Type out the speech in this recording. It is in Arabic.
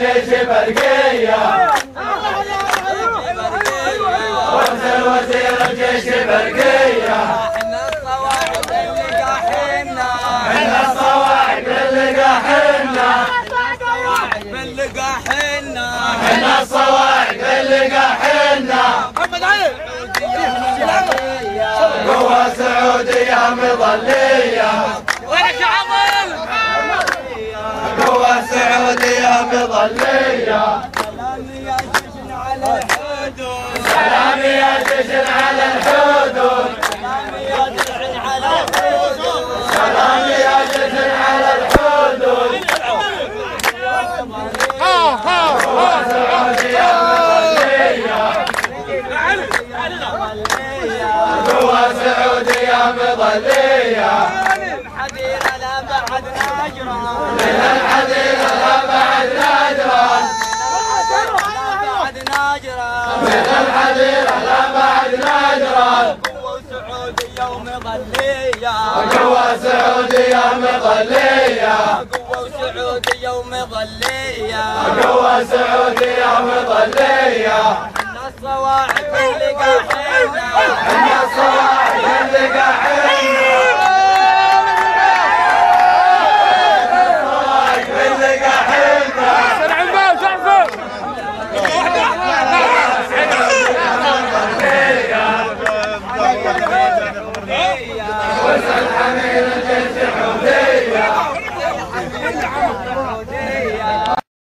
الجيش برقية وانزل وزير الجيش برقية احنا الصواعق اللي قاحنا احنا الصواعق اللي قاحنا اللي قاحنا احنا الصواعق اللي قاحنا محمد علي قوة سعودية مظلية وينك يا عمر قوة سعودية مظلية سلام يا جشن على الحدود سلام يا جشن على الحدود سلام يا جشن على الحدود سلام يا جشن على الحدود قوة سعودية مظلية قوة سعودية مظلية حدينا لا بعد نجران من الحديدة لا بعد نجران من الحديدة لا بعد نجران قوة سعودية ومظلية قوة سعودية مظلية قوة سعودية ومظلية قوة سعودية مظلية احنا الصواعق اللي قاحنا احنا الصواعق اللي قاحنا الصواعق اللي قاحنا واسأل حمير الجيش حوثية